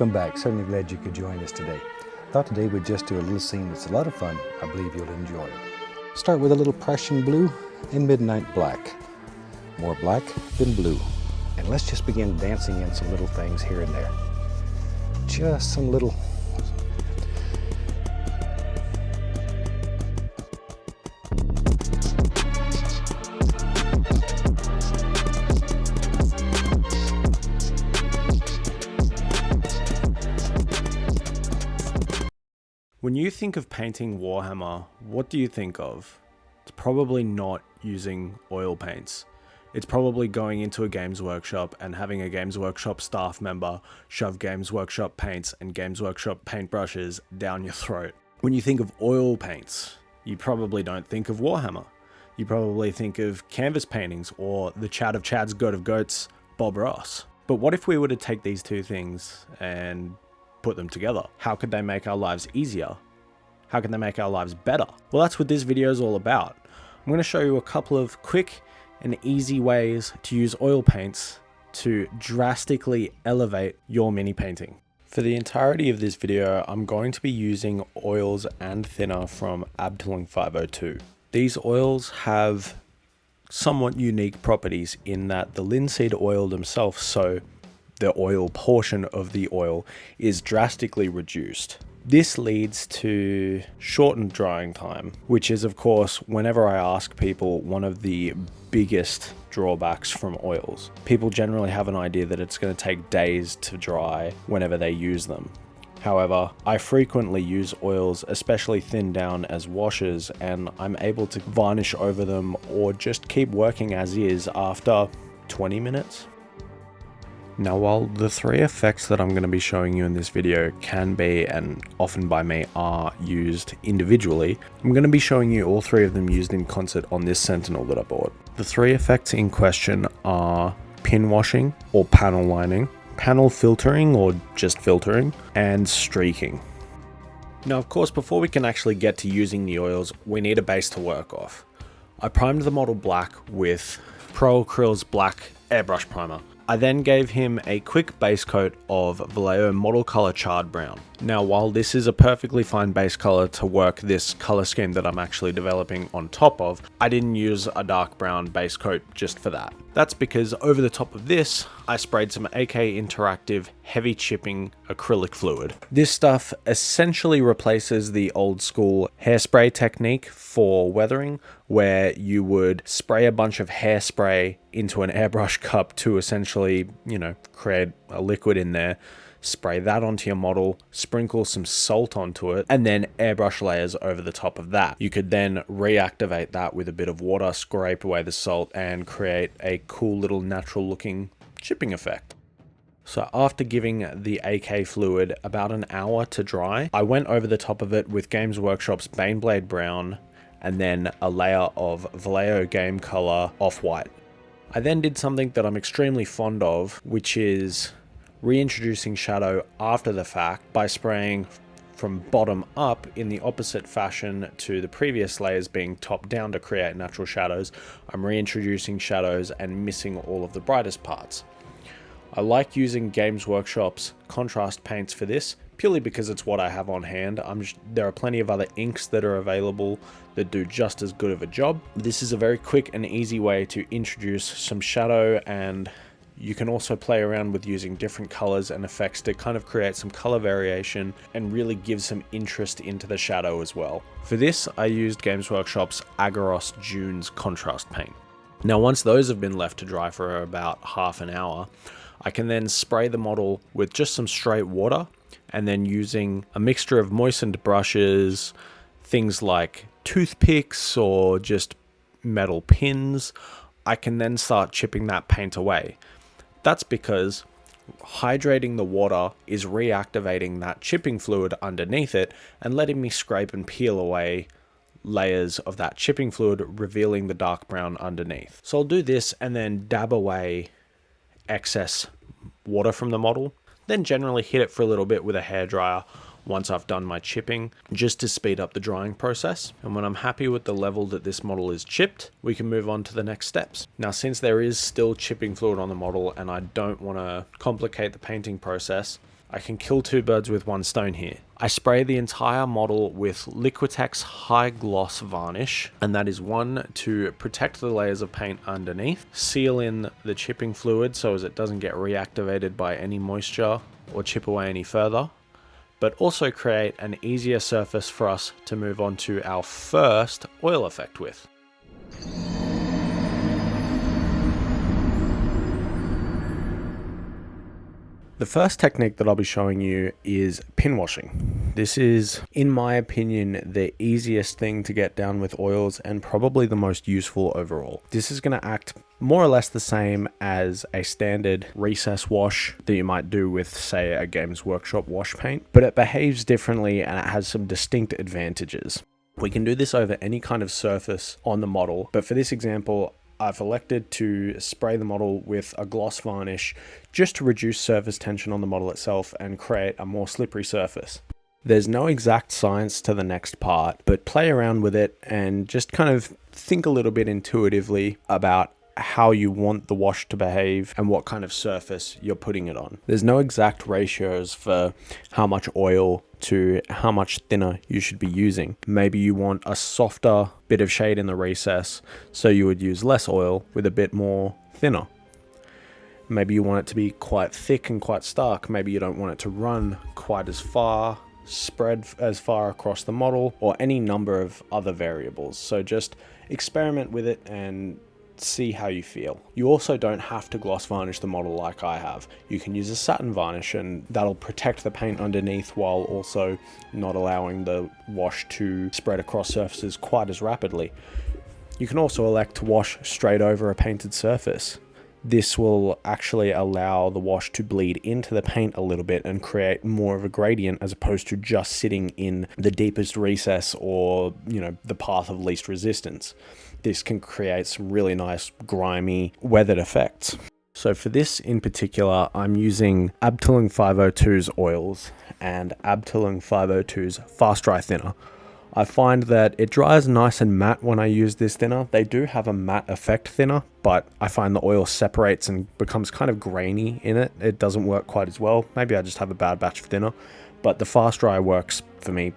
Welcome back. Certainly glad you could join us today. Thought today we'd just do a little scene that's a lot of fun. I believe you'll enjoy it. Start with a little Prussian blue and midnight black. More black than blue. And let's just begin dancing in some little things here and there. Just some little... When you think of painting Warhammer, what do you think of? It's probably not using oil paints. It's probably going into a Games Workshop and having a Games Workshop staff member shove Games Workshop paints and Games Workshop paintbrushes down your throat. When you think of oil paints, you probably don't think of Warhammer. You probably think of canvas paintings or the Chad of Chads, Goat of Goats, Bob Ross. But what if we were to take these two things and put them together? How could they make our lives easier? How can they make our lives better? Well, that's what this video is all about. I'm going to show you a couple of quick and easy ways to use oil paints to drastically elevate your mini painting. For the entirety of this video, I'm going to be using oils and thinner from Abteilung 502. These oils have somewhat unique properties in that the linseed oil themselves, so the oil portion of the oil, is drastically reduced. This leads to shortened drying time, which is, of course, whenever I ask people, one of the biggest drawbacks from oils. People generally have an idea that it's going to take days to dry whenever they use them. However, I frequently use oils, especially thinned down as washes, and I'm able to varnish over them or just keep working as is after 20 minutes. Now, while the three effects that I'm going to be showing you in this video can be, and often by me are, used individually, I'm going to be showing you all three of them used in concert on this Sentinel that I bought. The three effects in question are pin washing or panel lining, panel filtering or just filtering, and streaking. Now, of course, before we can actually get to using the oils, we need a base to work off. I primed the model black with Pro Acryl's black airbrush primer. I then gave him a quick base coat of Vallejo Model Color Charred Brown. Now, while this is a perfectly fine base color to work this color scheme that I'm actually developing on top of, I didn't use a dark brown base coat just for that. That's because over the top of this, I sprayed some AK Interactive heavy chipping acrylic fluid. This stuff essentially replaces the old school hairspray technique for weathering, where you would spray a bunch of hairspray into an airbrush cup to essentially, create a liquid in there, spray that onto your model, sprinkle some salt onto it, and then airbrush layers over the top of that. You could then reactivate that with a bit of water, scrape away the salt, and create a cool little natural looking chipping effect. So after giving the AK fluid about an hour to dry, I went over the top of it with Games Workshop's Baneblade Brown and then a layer of Vallejo Game Color Off-White. I then did something that I'm extremely fond of, which is reintroducing shadow after the fact by spraying from bottom up in the opposite fashion to the previous layers being top down to create natural shadows. I'm reintroducing shadows and missing all of the brightest parts. I like using Games Workshop's contrast paints for this, purely because it's what I have on hand. There are plenty of other inks that are available that do just as good of a job. This is a very quick and easy way to introduce some shadow, and you can also play around with using different colors and effects to kind of create some color variation and really give some interest into the shadow as well. For this, I used Games Workshop's Agaros Dunes contrast paint. Now, once those have been left to dry for about half an hour, I can then spray the model with just some straight water, and then using a mixture of moistened brushes, things like toothpicks or just metal pins, I can then start chipping that paint away. That's because hydrating the water is reactivating that chipping fluid underneath it and letting me scrape and peel away layers of that chipping fluid, revealing the dark brown underneath. So I'll do this and then dab away excess water from the model, then generally hit it for a little bit with a hairdryer once I've done my chipping, just to speed up the drying process. And when I'm happy with the level that this model is chipped, we can move on to the next steps. Now, since there is still chipping fluid on the model and I don't want to complicate the painting process, I can kill two birds with one stone here. I spray the entire model with Liquitex High Gloss Varnish, and that is one to protect the layers of paint underneath, seal in the chipping fluid so as it doesn't get reactivated by any moisture or chip away any further, but also create an easier surface for us to move on to our first oil effect with. The first technique that I'll be showing you is pin washing. This is, in my opinion, the easiest thing to get down with oils and probably the most useful overall. This is going to act more or less the same as a standard recess wash that you might do with, say, a Games Workshop wash paint, but it behaves differently and it has some distinct advantages. We can do this over any kind of surface on the model, but for this example, I've elected to spray the model with a gloss varnish just to reduce surface tension on the model itself and create a more slippery surface. There's no exact science to the next part, but play around with it and just kind of think a little bit intuitively about how you want the wash to behave and what kind of surface you're putting it on. There's no exact ratios for how much oil to how much thinner you should be using. Maybe you want a softer bit of shade in the recess, so you would use less oil with a bit more thinner. Maybe you want it to be quite thick and quite stark. Maybe you don't want it to run quite as far, spread as far across the model, or any number of other variables. So just experiment with it and see how you feel. You also don't have to gloss varnish the model like I have. You can use a satin varnish and that'll protect the paint underneath while also not allowing the wash to spread across surfaces quite as rapidly. You can also elect to wash straight over a painted surface. This will actually allow the wash to bleed into the paint a little bit and create more of a gradient as opposed to just sitting in the deepest recess or, the path of least resistance. This can create some really nice grimy weathered effects. So for this in particular, I'm using Abteilung 502's oils and Abteilung 502's Fast Dry Thinner. I find that it dries nice and matte when I use this thinner. They do have a matte effect thinner, but I find the oil separates and becomes kind of grainy in it. It doesn't work quite as well. Maybe I just have a bad batch of thinner, but the Fast Dry works for me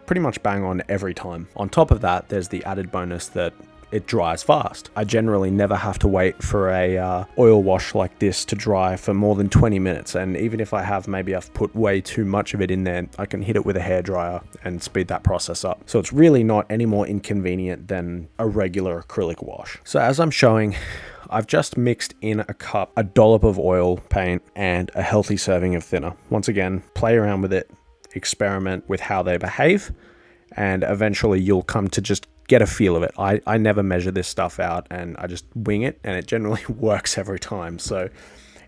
pretty much bang on every time. On top of that, there's the added bonus that it dries fast. I generally never have to wait for a oil wash like this to dry for more than 20 minutes. And even if I have, maybe I've put way too much of it in there, I can hit it with a hairdryer and speed that process up. So it's really not any more inconvenient than a regular acrylic wash. So as I'm showing, I've just mixed in a cup, a dollop of oil paint and a healthy serving of thinner. Once again, play around with it, experiment with how they behave, and eventually you'll come to just get a feel of it. I never measure this stuff out and I just wing it, and it generally works every time. So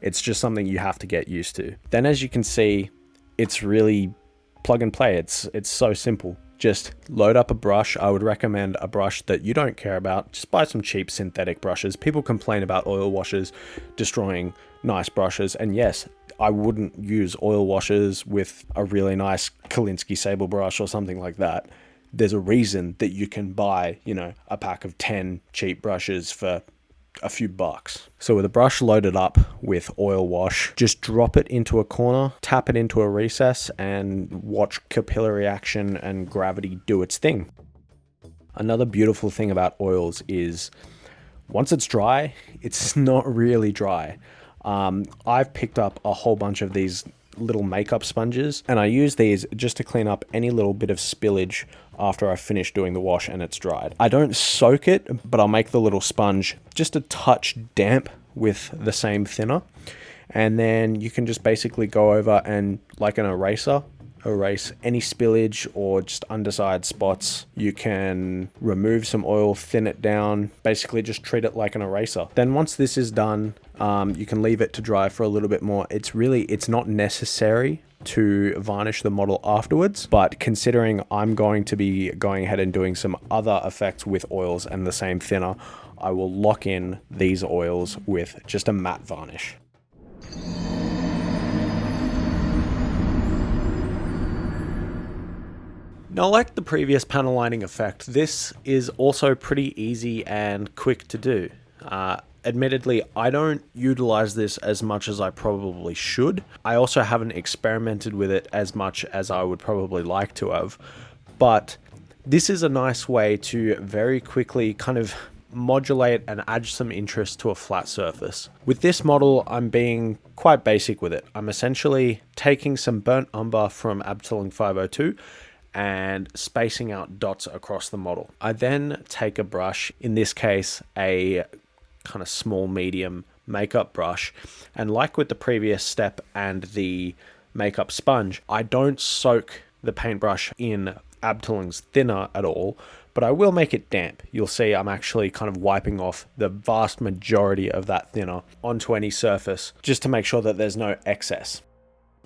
it's just something you have to get used to. Then as you can see, it's really plug and play. It's so simple. Just load up a brush. I would recommend a brush that you don't care about. Just buy some cheap synthetic brushes. People complain about oil washes destroying nice brushes, and yes, I wouldn't use oil washes with a really nice Kolinsky sable brush or something like that. There's a reason that you can buy, a pack of 10 cheap brushes for a few bucks. So with a brush loaded up with oil wash, just drop it into a corner, tap it into a recess, and watch capillary action and gravity do its thing. Another beautiful thing about oils is once it's dry, it's not really dry. I've picked up a whole bunch of these little makeup sponges, and I use these just to clean up any little bit of spillage after I finish doing the wash and it's dried. I don't soak it, but I'll make the little sponge just a touch damp with the same thinner, and then you can just basically go over and, like an eraser, erase any spillage or just underside spots. You can remove some oil, thin it down, basically just treat it like an eraser. Then once this is done, you can leave it to dry for a little bit more. It's not necessary to varnish the model afterwards, but considering I'm going to be going ahead and doing some other effects with oils and the same thinner, I will lock in these oils with just a matte varnish. Now, like the previous panel lining effect, this is also pretty easy and quick to do. Admittedly, I don't utilize this as much as I probably should. I also haven't experimented with it as much as I would probably like to have, but this is a nice way to very quickly kind of modulate and add some interest to a flat surface. With this model, I'm being quite basic with it. I'm essentially taking some burnt umber from Abteling 502 and spacing out dots across the model. I then take a brush, in this case a kind of small medium makeup brush, and like with the previous step and the makeup sponge, I don't soak the paintbrush in Abteling's thinner at all, but I will make it damp. You'll see I'm actually kind of wiping off the vast majority of that thinner onto any surface just to make sure that there's no excess.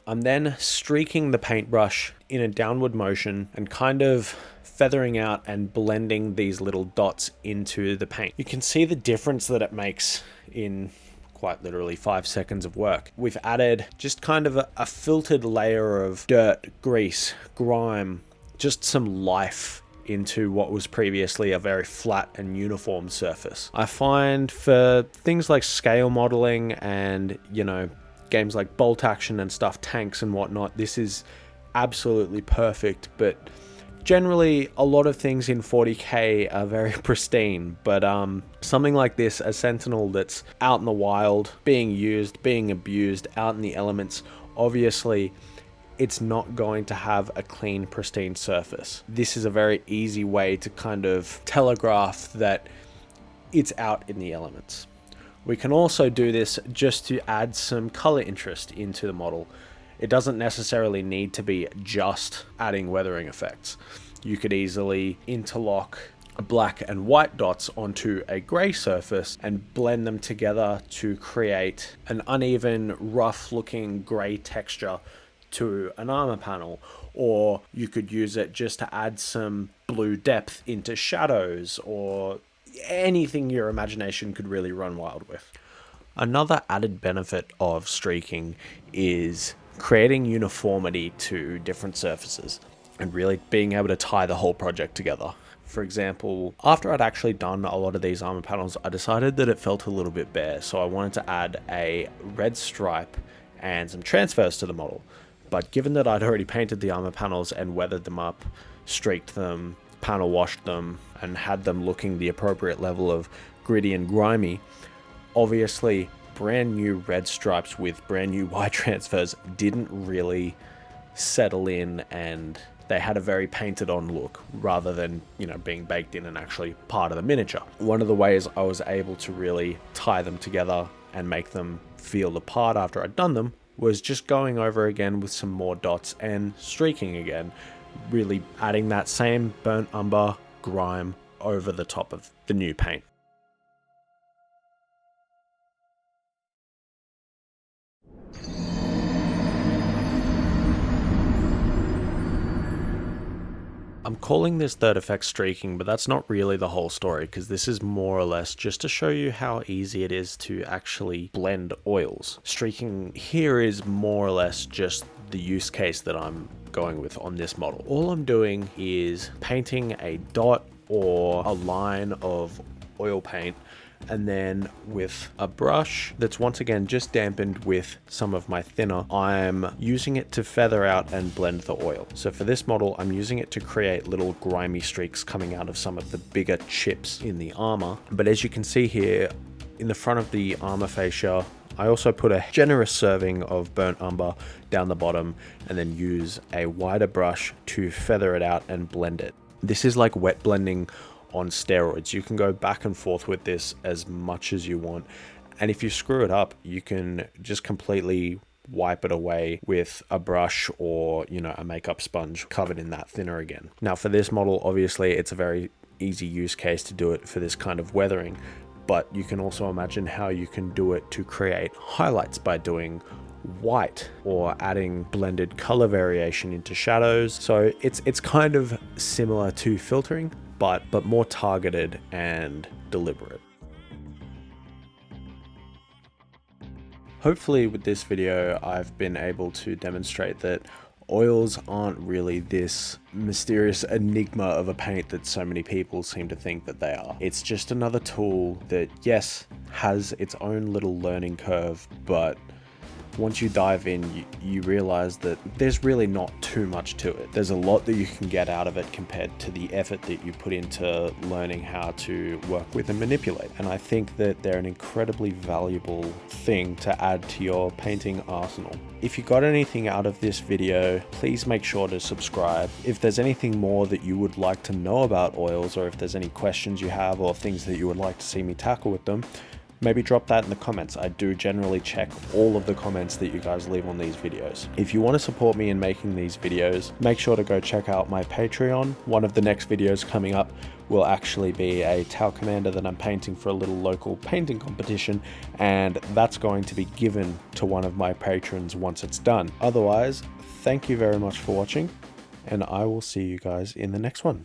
I'm then streaking the paintbrush in a downward motion and kind of feathering out and blending these little dots into the paint. You can see the difference that it makes in quite literally 5 seconds of work. We've added just kind of a filtered layer of dirt, grease, grime, just some life into what was previously a very flat and uniform surface. I find for things like scale modeling and, you know, games like Bolt Action and stuff, tanks and whatnot, this is absolutely perfect. But generally a lot of things in 40k are very pristine, but something like this, a Sentinel that's out in the wild, being used, being abused, out in the elements, obviously it's not going to have a clean, pristine surface. This is a very easy way to kind of telegraph that it's out in the elements. We can also do this just to add some color interest into the model. It doesn't necessarily need to be just adding weathering effects. You could easily interlock black and white dots onto a gray surface and blend them together to create an uneven, rough looking gray texture to an armor panel. Or you could use it just to add some blue depth into shadows, or anything your imagination could really run wild with. Another added benefit of streaking is creating uniformity to different surfaces and really being able to tie the whole project together. For example, after I'd actually done a lot of these armor panels, I decided that it felt a little bit bare, so I wanted to add a red stripe and some transfers to the model. But given that I'd already painted the armor panels and weathered them up, streaked them, panel washed them, and had them looking the appropriate level of gritty and grimy, obviously brand new red stripes with brand new white transfers didn't really settle in, and they had a very painted on look rather than, you know, being baked in and actually part of the miniature. One of the ways I was able to really tie them together and make them feel the part after I'd done them was just going over again with some more dots and streaking again, really adding that same burnt umber grime over the top of the new paint. I'm calling this third effect streaking, but that's not really the whole story, because this is more or less just to show you how easy it is to actually blend oils. Streaking here is more or less just the use case that I'm going with on this model. All I'm doing is painting a dot or a line of oil paint, and then with a brush that's once again just dampened with some of my thinner, I'm using it to feather out and blend the oil. So for this model, I'm using it to create little grimy streaks coming out of some of the bigger chips in the armor. But as you can see here, in the front of the armor fascia, I also put a generous serving of burnt umber down the bottom, and then use a wider brush to feather it out and blend it. This is like wet blending on steroids. You can go back and forth with this as much as you want, and if you screw it up, you can just completely wipe it away with a brush or, you know, a makeup sponge covered in that thinner again. Now for this model, obviously it's a very easy use case to do it for this kind of weathering, but you can also imagine how you can do it to create highlights by doing white or adding blended color variation into shadows. So it's kind of similar to filtering, but more targeted and deliberate. Hopefully with this video, I've been able to demonstrate that Oils aren't really this mysterious enigma of a paint that so many people seem to think that they are. It's just another tool that, yes, has its own little learning curve, but once you dive in, you realize that there's really not too much to it. There's a lot that you can get out of it compared to the effort that you put into learning how to work with and manipulate. And I think that they're an incredibly valuable thing to add to your painting arsenal. If you got anything out of this video, please make sure to subscribe. If there's anything more that you would like to know about oils, or if there's any questions you have or things that you would like to see me tackle with them, maybe drop that in the comments. I do generally check all of the comments that you guys leave on these videos. If you want to support me in making these videos, make sure to go check out my Patreon. One of the next videos coming up will actually be a Tau Commander that I'm painting for a little local painting competition, and that's going to be given to one of my patrons once it's done. Otherwise, thank you very much for watching, and I will see you guys in the next one.